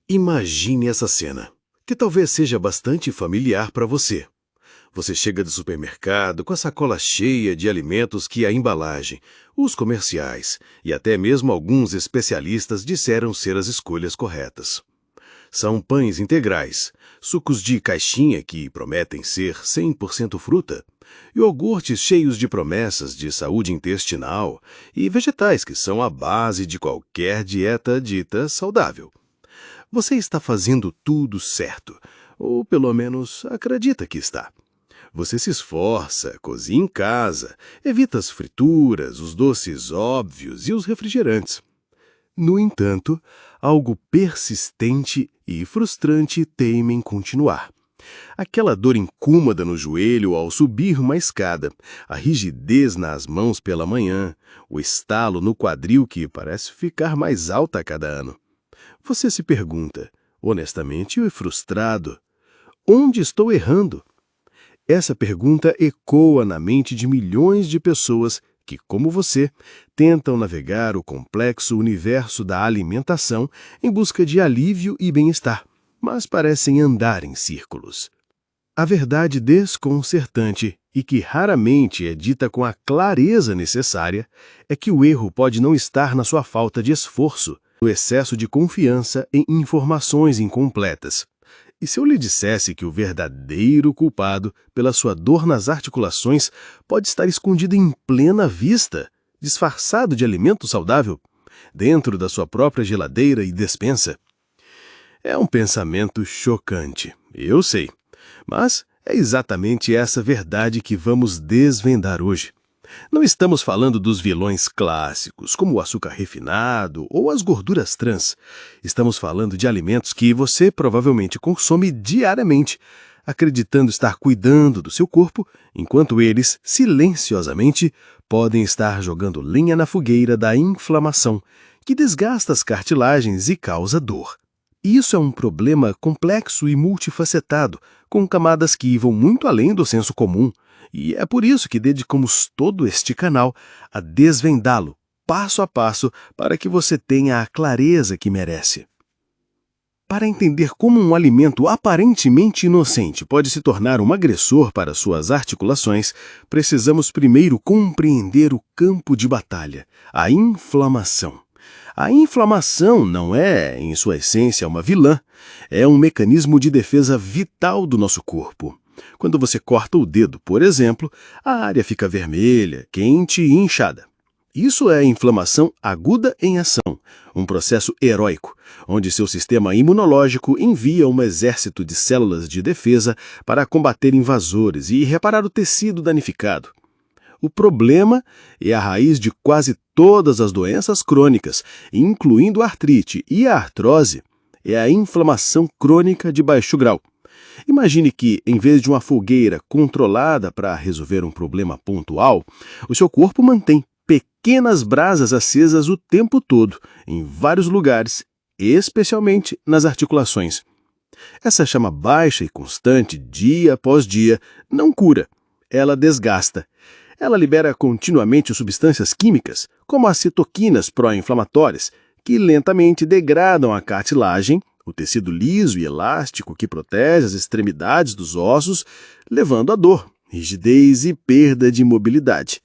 Imagine essa cena, que talvez seja bastante familiar para você. Você chega do supermercado com a sacola cheia de alimentos que a embalagem, os comerciais e até mesmo alguns especialistas disseram ser as escolhas corretas. São pães integrais, sucos de caixinha que prometem ser 100% fruta, iogurtes cheios de promessas de saúde intestinal e vegetais que são a base de qualquer dieta dita saudável. Você está fazendo tudo certo, ou pelo menos acredita que está. Você se esforça, cozinha em casa, evita as frituras, os doces óbvios e os refrigerantes. No entanto, algo persistente e frustrante teima em continuar. Aquela dor incômoda no joelho ao subir uma escada, a rigidez nas mãos pela manhã, o estalo no quadril que parece ficar mais alta a cada ano. Você se pergunta, honestamente e frustrado, onde estou errando? Essa pergunta ecoa na mente de milhões de pessoas que, como você, tentam navegar o complexo universo da alimentação em busca de alívio e bem-estar, mas parecem andar em círculos. A verdade desconcertante, e que raramente é dita com a clareza necessária, é que o erro pode não estar na sua falta de esforço, no excesso de confiança em informações incompletas. E se eu lhe dissesse que o verdadeiro culpado pela sua dor nas articulações pode estar escondido em plena vista, disfarçado de alimento saudável, dentro da sua própria geladeira e despensa? É um pensamento chocante, eu sei, mas é exatamente essa verdade que vamos desvendar hoje. Não estamos falando dos vilões clássicos, como o açúcar refinado ou as gorduras trans. Estamos falando de alimentos que você provavelmente consome diariamente, acreditando estar cuidando do seu corpo, enquanto eles, silenciosamente, podem estar jogando lenha na fogueira da inflamação, que desgasta as cartilagens e causa dor. Isso é um problema complexo e multifacetado, com camadas que vão muito além do senso comum. E é por isso que dedicamos todo este canal a desvendá-lo, passo a passo, para que você tenha a clareza que merece. Para entender como um alimento aparentemente inocente pode se tornar um agressor para suas articulações, precisamos primeiro compreender o campo de batalha, a inflamação. A inflamação não é, em sua essência, uma vilã. É um mecanismo de defesa vital do nosso corpo. Quando você corta o dedo, por exemplo, a área fica vermelha, quente e inchada. Isso é inflamação aguda em ação, um processo heróico, onde seu sistema imunológico envia um exército de células de defesa para combater invasores e reparar o tecido danificado. O problema é a raiz de quase todas as doenças crônicas, incluindo a artrite e a artrose, é a inflamação crônica de baixo grau. Imagine que, em vez de uma fogueira controlada para resolver um problema pontual, o seu corpo mantém pequenas brasas acesas o tempo todo, em vários lugares, especialmente nas articulações. Essa chama baixa e constante, dia após dia, não cura, ela desgasta. Ela libera continuamente substâncias químicas, como as citoquinas pró-inflamatórias, que lentamente degradam a cartilagem, o tecido liso e elástico que protege as extremidades dos ossos, levando a dor, rigidez e perda de mobilidade.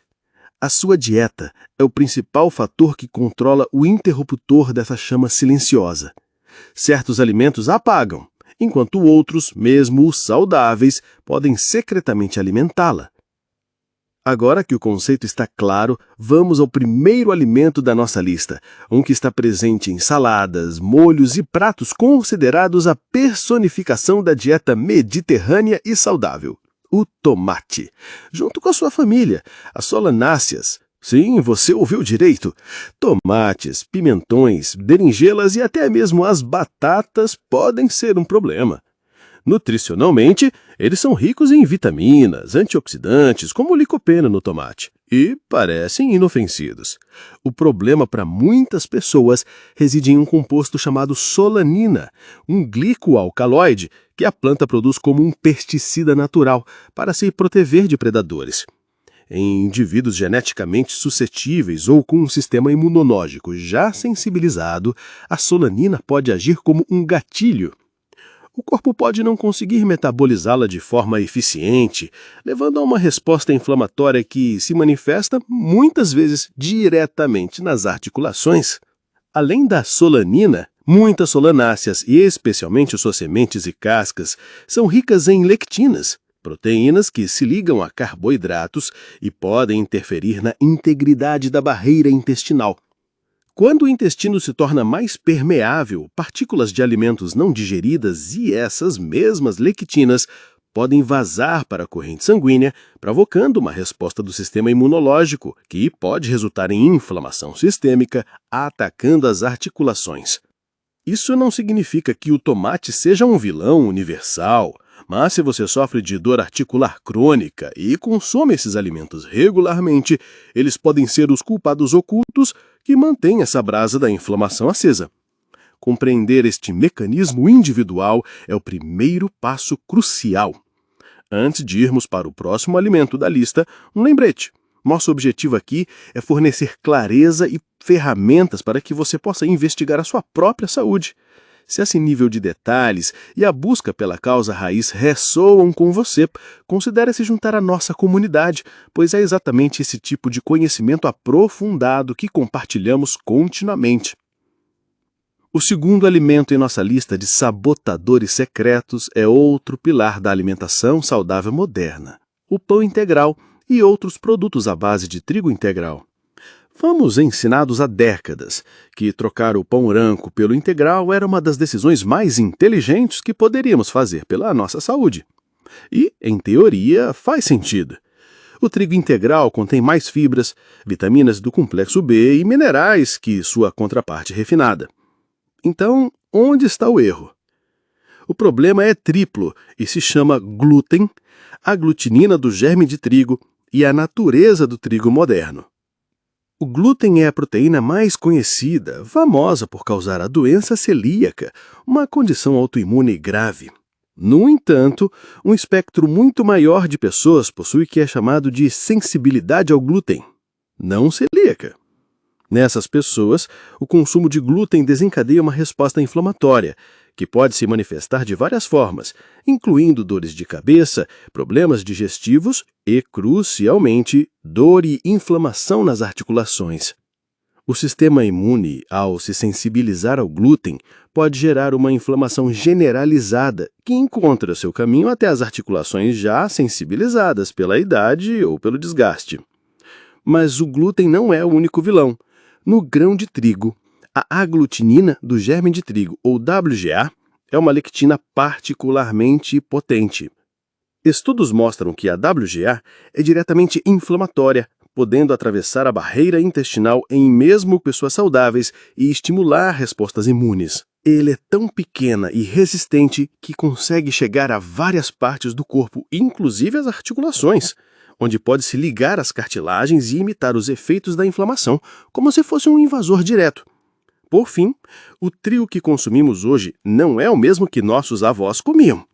A sua dieta é o principal fator que controla o interruptor dessa chama silenciosa. Certos alimentos apagam, enquanto outros, mesmo os saudáveis, podem secretamente alimentá-la. Agora que o conceito está claro, vamos ao primeiro alimento da nossa lista, um que está presente em saladas, molhos e pratos considerados a personificação da dieta mediterrânea e saudável: o tomate, junto com a sua família, as solanáceas. Sim, você ouviu direito. Tomates, pimentões, berinjelas e até mesmo as batatas podem ser um problema. Nutricionalmente, eles são ricos em vitaminas, antioxidantes, como o licopeno no tomate, e parecem inofensivos. O problema para muitas pessoas reside em um composto chamado solanina, um glicoalcaloide que a planta produz como um pesticida natural para se proteger de predadores. Em indivíduos geneticamente suscetíveis ou com um sistema imunológico já sensibilizado, a solanina pode agir como um gatilho. O corpo pode não conseguir metabolizá-la de forma eficiente, levando a uma resposta inflamatória que se manifesta muitas vezes diretamente nas articulações. Além da solanina, muitas solanáceas, e especialmente suas sementes e cascas, são ricas em lectinas, proteínas que se ligam a carboidratos e podem interferir na integridade da barreira intestinal. Quando o intestino se torna mais permeável, partículas de alimentos não digeridas e essas mesmas lectinas podem vazar para a corrente sanguínea, provocando uma resposta do sistema imunológico, que pode resultar em inflamação sistêmica, atacando as articulações. Isso não significa que o tomate seja um vilão universal, mas se você sofre de dor articular crônica e consome esses alimentos regularmente, eles podem ser os culpados ocultos que mantêm essa brasa da inflamação acesa. Compreender este mecanismo individual é o primeiro passo crucial. Antes de irmos para o próximo alimento da lista, um lembrete. Nosso objetivo aqui é fornecer clareza e ferramentas para que você possa investigar a sua própria saúde. Se esse nível de detalhes e a busca pela causa raiz ressoam com você, considere se juntar à nossa comunidade, pois é exatamente esse tipo de conhecimento aprofundado que compartilhamos continuamente. O segundo alimento em nossa lista de sabotadores secretos é outro pilar da alimentação saudável moderna: o pão integral e outros produtos à base de trigo integral. Fomos ensinados há décadas que trocar o pão branco pelo integral era uma das decisões mais inteligentes que poderíamos fazer pela nossa saúde. E, em teoria, faz sentido. O trigo integral contém mais fibras, vitaminas do complexo B e minerais que sua contraparte refinada. Então, onde está o erro? O problema é triplo e se chama glúten, a glutinina do germe de trigo e a natureza do trigo moderno. O glúten é a proteína mais conhecida, famosa por causar a doença celíaca, uma condição autoimune grave. No entanto, um espectro muito maior de pessoas possui o que é chamado de sensibilidade ao glúten, não celíaca. Nessas pessoas, o consumo de glúten desencadeia uma resposta inflamatória, que pode se manifestar de várias formas, incluindo dores de cabeça, problemas digestivos e, crucialmente, dor e inflamação nas articulações. O sistema imune, ao se sensibilizar ao glúten, pode gerar uma inflamação generalizada que encontra seu caminho até as articulações já sensibilizadas pela idade ou pelo desgaste. Mas o glúten não é o único vilão. No grão de trigo, a aglutinina do germe de trigo, ou WGA, é uma lectina particularmente potente. Estudos mostram que a WGA é diretamente inflamatória, podendo atravessar a barreira intestinal em mesmo pessoas saudáveis e estimular respostas imunes. Ele é tão pequena e resistente que consegue chegar a várias partes do corpo, inclusive as articulações, onde pode se ligar às cartilagens e imitar os efeitos da inflamação, como se fosse um invasor direto. Por fim, o trigo que consumimos hoje não é o mesmo que nossos avós comiam.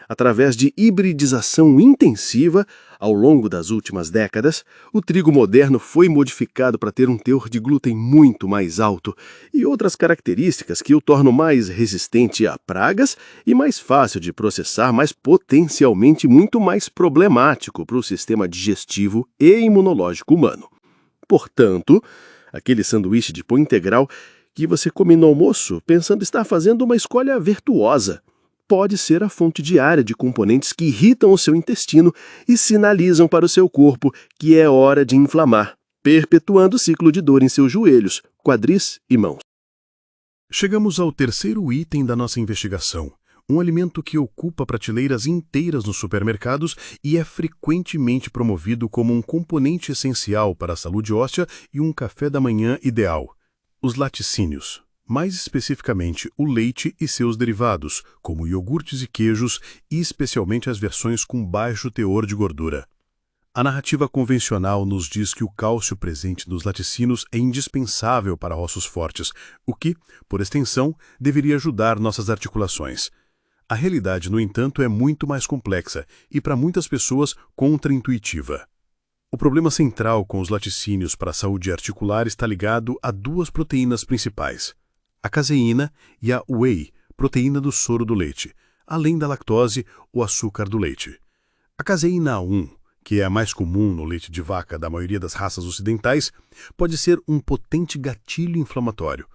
Através de hibridização intensiva, ao longo das últimas décadas, o trigo moderno foi modificado para ter um teor de glúten muito mais alto e outras características que o tornam mais resistente a pragas e mais fácil de processar, mas potencialmente muito mais problemático para o sistema digestivo e imunológico humano. Portanto, aquele sanduíche de pão integral que você come no almoço pensando estar fazendo uma escolha virtuosa pode ser a fonte diária de componentes que irritam o seu intestino e sinalizam para o seu corpo que é hora de inflamar, perpetuando o ciclo de dor em seus joelhos, quadris e mãos. Chegamos ao terceiro item da nossa investigação, um alimento que ocupa prateleiras inteiras nos supermercados e é frequentemente promovido como um componente essencial para a saúde óssea e um café da manhã ideal: os laticínios. Mais especificamente, o leite e seus derivados, como iogurtes e queijos, e especialmente as versões com baixo teor de gordura. A narrativa convencional nos diz que o cálcio presente nos laticínios é indispensável para ossos fortes, o que, por extensão, deveria ajudar nossas articulações. A realidade, no entanto, é muito mais complexa e, para muitas pessoas, contraintuitiva. O problema central com os laticínios para a saúde articular está ligado a duas proteínas principais, a caseína e a whey, proteína do soro do leite, além da lactose, o açúcar do leite. A caseína 1, que é a mais comum no leite de vaca da maioria das raças ocidentais, pode ser um potente gatilho inflamatório.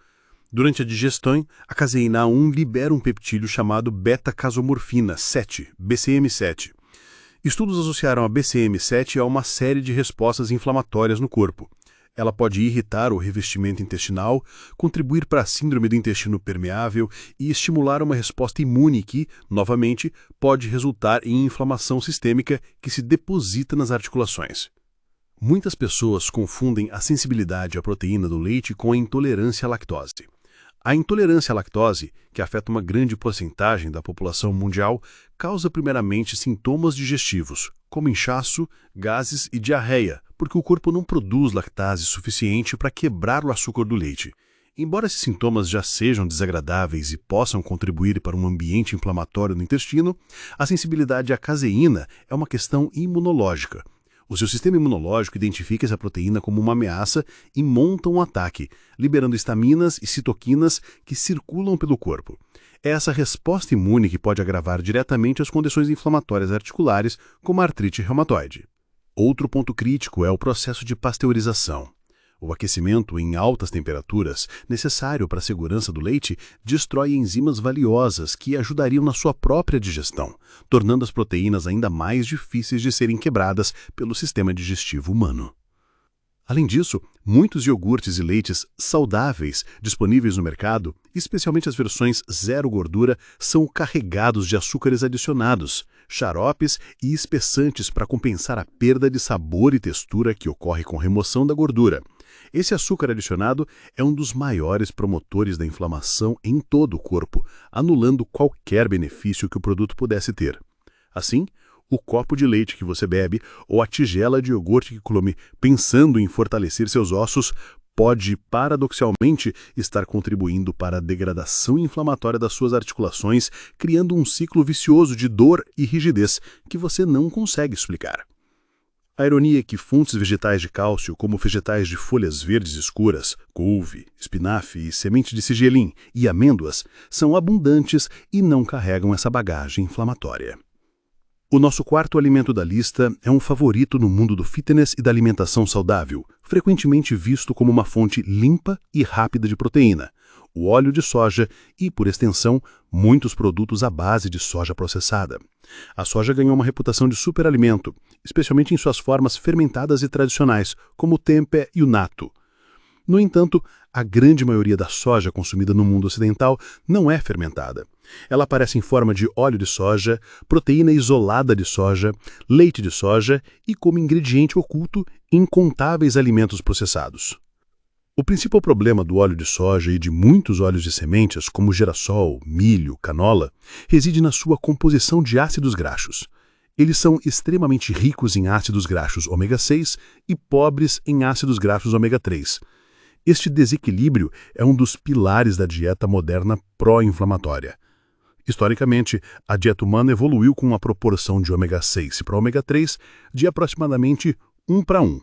Durante a digestão, a caseína 1 libera um peptídeo chamado beta-casomorfina 7, BCM7. Estudos associaram a BCM7 a uma série de respostas inflamatórias no corpo. Ela pode irritar o revestimento intestinal, contribuir para a síndrome do intestino permeável e estimular uma resposta imune que, novamente, pode resultar em inflamação sistêmica que se deposita nas articulações. Muitas pessoas confundem a sensibilidade à proteína do leite com a intolerância à lactose. A intolerância à lactose, que afeta uma grande porcentagem da população mundial, causa primeiramente sintomas digestivos, como inchaço, gases e diarreia, porque o corpo não produz lactase suficiente para quebrar o açúcar do leite. Embora esses sintomas já sejam desagradáveis e possam contribuir para um ambiente inflamatório no intestino, a sensibilidade à caseína é uma questão imunológica. O seu sistema imunológico identifica essa proteína como uma ameaça e monta um ataque, liberando estaminas e citoquinas que circulam pelo corpo. É essa resposta imune que pode agravar diretamente as condições inflamatórias articulares, como a artrite reumatoide. Outro ponto crítico é o processo de pasteurização. O aquecimento em altas temperaturas, necessário para a segurança do leite, destrói enzimas valiosas que ajudariam na sua própria digestão, tornando as proteínas ainda mais difíceis de serem quebradas pelo sistema digestivo humano. Além disso, muitos iogurtes e leites saudáveis disponíveis no mercado, especialmente as versões zero gordura, são carregados de açúcares adicionados, xaropes e espessantes para compensar a perda de sabor e textura que ocorre com remoção da gordura. Esse açúcar adicionado é um dos maiores promotores da inflamação em todo o corpo, anulando qualquer benefício que o produto pudesse ter. Assim, o copo de leite que você bebe ou a tigela de iogurte que come pensando em fortalecer seus ossos pode, paradoxalmente, estar contribuindo para a degradação inflamatória das suas articulações, criando um ciclo vicioso de dor e rigidez que você não consegue explicar. A ironia é que fontes vegetais de cálcio, como vegetais de folhas verdes escuras, couve, espinafre, semente de sigelim e amêndoas, são abundantes e não carregam essa bagagem inflamatória. O nosso quarto alimento da lista é um favorito no mundo do fitness e da alimentação saudável, frequentemente visto como uma fonte limpa e rápida de proteína: o óleo de soja e, por extensão, muitos produtos à base de soja processada. A soja ganhou uma reputação de superalimento, especialmente em suas formas fermentadas e tradicionais, como o tempeh e o natto. No entanto, a grande maioria da soja consumida no mundo ocidental não é fermentada. Ela aparece em forma de óleo de soja, proteína isolada de soja, leite de soja e como ingrediente oculto incontáveis alimentos processados. O principal problema do óleo de soja e de muitos óleos de sementes, como girassol, milho, canola, reside na sua composição de ácidos graxos. Eles são extremamente ricos em ácidos graxos ômega 6 e pobres em ácidos graxos ômega 3. Este desequilíbrio é um dos pilares da dieta moderna pró-inflamatória. Historicamente, a dieta humana evoluiu com uma proporção de ômega 6 para ômega 3 de aproximadamente 1:1.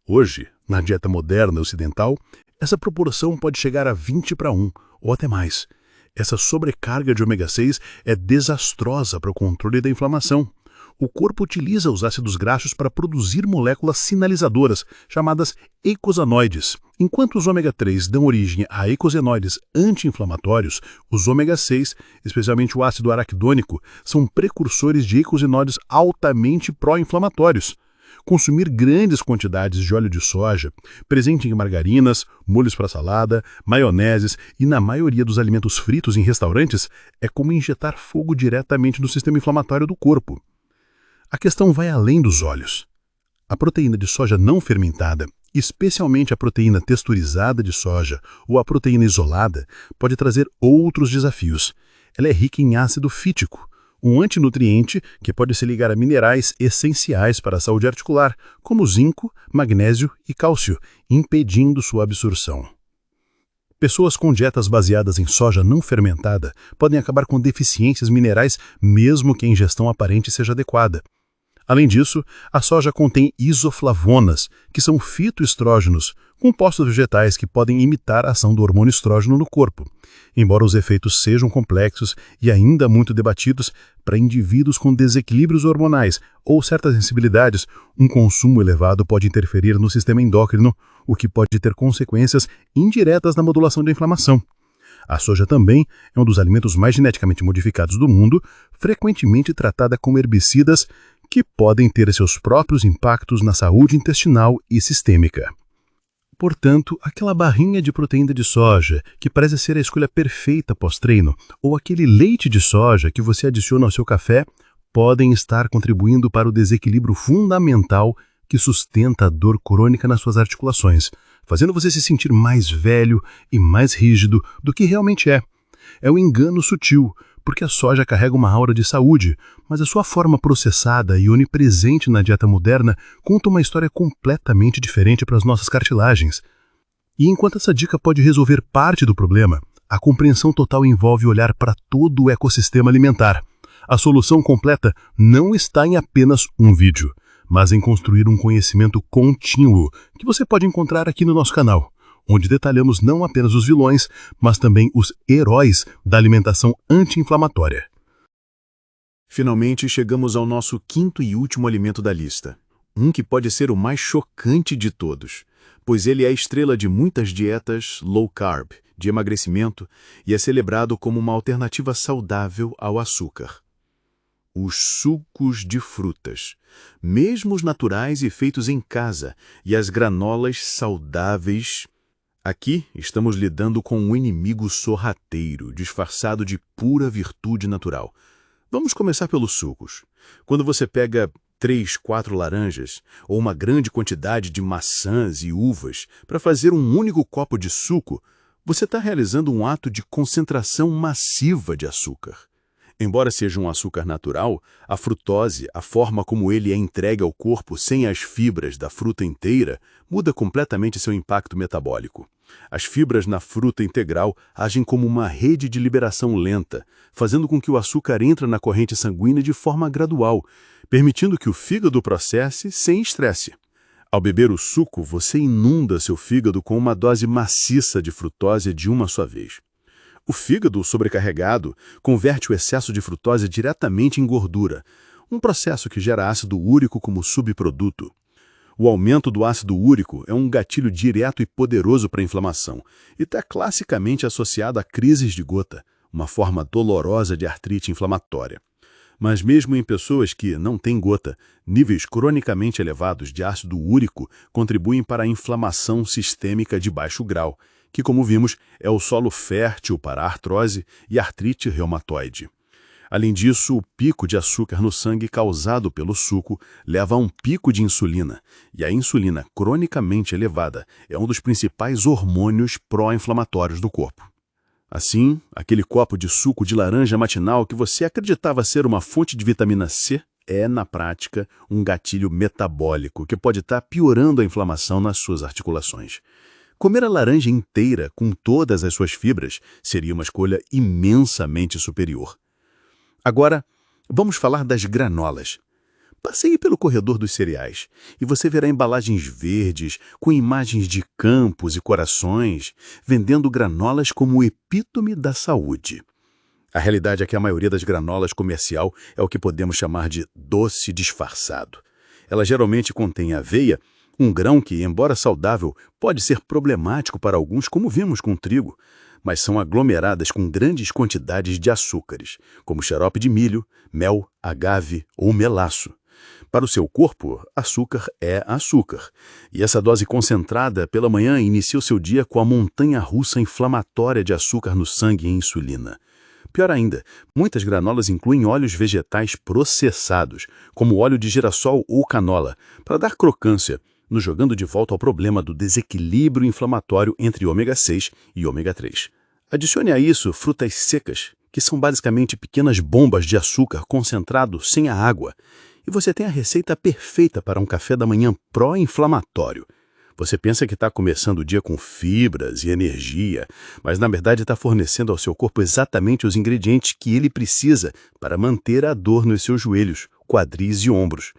Hoje, na dieta moderna ocidental, essa proporção pode chegar a 20:1 ou até mais. Essa sobrecarga de ômega 6 é desastrosa para o controle da inflamação. O corpo utiliza os ácidos graxos para produzir moléculas sinalizadoras, chamadas eicosanoides. Enquanto os ômega 3 dão origem a eicosenoides anti-inflamatórios, os ômega 6, especialmente o ácido araquidônico, são precursores de eicosenoides altamente pró-inflamatórios. Consumir grandes quantidades de óleo de soja, presente em margarinas, molhos para salada, maioneses e na maioria dos alimentos fritos em restaurantes, é como injetar fogo diretamente no sistema inflamatório do corpo. A questão vai além dos óleos. A proteína de soja não fermentada, especialmente a proteína texturizada de soja ou a proteína isolada, pode trazer outros desafios. Ela é rica em ácido fítico, um antinutriente que pode se ligar a minerais essenciais para a saúde articular, como zinco, magnésio e cálcio, impedindo sua absorção. Pessoas com dietas baseadas em soja não fermentada podem acabar com deficiências minerais mesmo que a ingestão aparente seja adequada. Além disso, a soja contém isoflavonas, que são fitoestrógenos, compostos vegetais que podem imitar a ação do hormônio estrógeno no corpo. Embora os efeitos sejam complexos e ainda muito debatidos, para indivíduos com desequilíbrios hormonais ou certas sensibilidades, um consumo elevado pode interferir no sistema endócrino, o que pode ter consequências indiretas na modulação da inflamação. A soja também é um dos alimentos mais geneticamente modificados do mundo, frequentemente tratada como herbicidas que podem ter seus próprios impactos na saúde intestinal e sistêmica. Portanto, aquela barrinha de proteína de soja, que parece ser a escolha perfeita pós-treino, ou aquele leite de soja que você adiciona ao seu café, podem estar contribuindo para o desequilíbrio fundamental que sustenta a dor crônica nas suas articulações, fazendo você se sentir mais velho e mais rígido do que realmente é. É um engano sutil, porque a soja carrega uma aura de saúde, mas a sua forma processada e onipresente na dieta moderna conta uma história completamente diferente para as nossas cartilagens. E enquanto essa dica pode resolver parte do problema, a compreensão total envolve olhar para todo o ecossistema alimentar. A solução completa não está em apenas um vídeo, mas em construir um conhecimento contínuo que você pode encontrar aqui no nosso canal, onde detalhamos não apenas os vilões, mas também os heróis da alimentação anti-inflamatória. Finalmente chegamos ao nosso quinto e último alimento da lista. Um que pode ser o mais chocante de todos, pois ele é a estrela de muitas dietas low carb, de emagrecimento, e é celebrado como uma alternativa saudável ao açúcar. Os sucos de frutas, mesmo os naturais e feitos em casa, e as granolas saudáveis. Aqui estamos lidando com um inimigo sorrateiro, disfarçado de pura virtude natural. Vamos começar pelos sucos. Quando você pega 3, 4 laranjas, ou uma grande quantidade de maçãs e uvas para fazer um único copo de suco, você está realizando um ato de concentração massiva de açúcar. Embora seja um açúcar natural, a frutose, a forma como ele é entregue ao corpo sem as fibras da fruta inteira, muda completamente seu impacto metabólico. As fibras na fruta integral agem como uma rede de liberação lenta, fazendo com que o açúcar entre na corrente sanguínea de forma gradual, permitindo que o fígado processe sem estresse. Ao beber o suco, você inunda seu fígado com uma dose maciça de frutose de uma só vez. O fígado sobrecarregado converte o excesso de frutose diretamente em gordura, um processo que gera ácido úrico como subproduto. O aumento do ácido úrico é um gatilho direto e poderoso para a inflamação e está classicamente associado a crises de gota, uma forma dolorosa de artrite inflamatória. Mas mesmo em pessoas que não têm gota, níveis cronicamente elevados de ácido úrico contribuem para a inflamação sistêmica de baixo grau, que, como vimos, é o solo fértil para a artrose e artrite reumatoide. Além disso, o pico de açúcar no sangue causado pelo suco leva a um pico de insulina, e a insulina cronicamente elevada é um dos principais hormônios pró-inflamatórios do corpo. Assim, aquele copo de suco de laranja matinal que você acreditava ser uma fonte de vitamina C é, na prática, um gatilho metabólico que pode estar piorando a inflamação nas suas articulações. Comer a laranja inteira com todas as suas fibras seria uma escolha imensamente superior. Agora, vamos falar das granolas. Passeie pelo corredor dos cereais e você verá embalagens verdes com imagens de campos e corações, vendendo granolas como o epítome da saúde. A realidade é que a maioria das granolas comercial é o que podemos chamar de doce disfarçado. Ela geralmente contém aveia, um grão que, embora saudável, pode ser problemático para alguns, como vimos com o trigo, mas são aglomeradas com grandes quantidades de açúcares, como xarope de milho, mel, agave ou melaço. Para o seu corpo, açúcar é açúcar, e essa dose concentrada pela manhã inicia o seu dia com a montanha-russa inflamatória de açúcar no sangue e insulina. Pior ainda, muitas granolas incluem óleos vegetais processados, como óleo de girassol ou canola, para dar crocância, nos jogando de volta ao problema do desequilíbrio inflamatório entre ômega 6 e ômega 3. Adicione a isso frutas secas, que são basicamente pequenas bombas de açúcar concentrado sem a água, e você tem a receita perfeita para um café da manhã pró-inflamatório. Você pensa que está começando o dia com fibras e energia, mas na verdade está fornecendo ao seu corpo exatamente os ingredientes que ele precisa para manter a dor nos seus joelhos, quadris e ombros.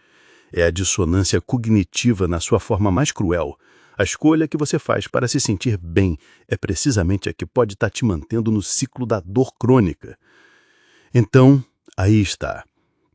É a dissonância cognitiva na sua forma mais cruel. A escolha que você faz para se sentir bem é precisamente a que pode estar te mantendo no ciclo da dor crônica. Então, aí está.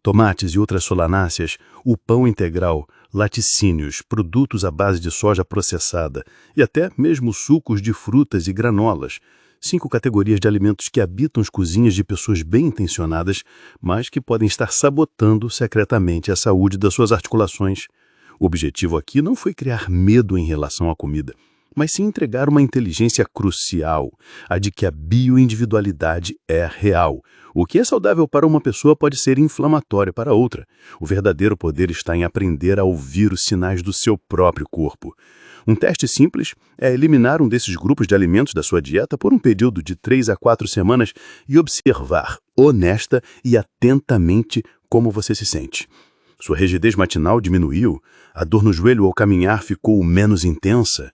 Tomates e outras solanáceas, o pão integral, laticínios, produtos à base de soja processada e até mesmo sucos de frutas e granolas. 5 categorias de alimentos que habitam as cozinhas de pessoas bem intencionadas, mas que podem estar sabotando secretamente a saúde das suas articulações. O objetivo aqui não foi criar medo em relação à comida, mas sim entregar uma inteligência crucial, a de que a bioindividualidade é real. O que é saudável para uma pessoa pode ser inflamatório para outra. O verdadeiro poder está em aprender a ouvir os sinais do seu próprio corpo. Um teste simples é eliminar um desses grupos de alimentos da sua dieta por um período de 3 a 4 semanas e observar, honesta e atentamente, como você se sente. Sua rigidez matinal diminuiu? A dor no joelho ao caminhar ficou menos intensa?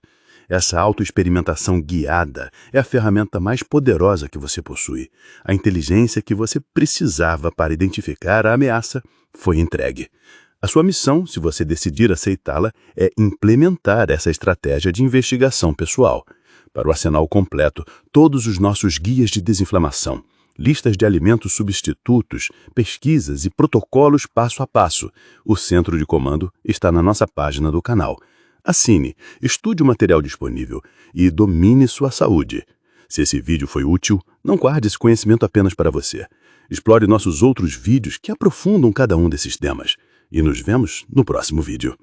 Essa autoexperimentação guiada é a ferramenta mais poderosa que você possui. A inteligência que você precisava para identificar a ameaça foi entregue. A sua missão, se você decidir aceitá-la, é implementar essa estratégia de investigação pessoal. Para o arsenal completo, todos os nossos guias de desinflamação, listas de alimentos substitutos, pesquisas e protocolos passo a passo. O centro de comando está na nossa página do canal. Assine, estude o material disponível e domine sua saúde. Se esse vídeo foi útil, não guarde esse conhecimento apenas para você. Explore nossos outros vídeos que aprofundam cada um desses temas. E nos vemos no próximo vídeo.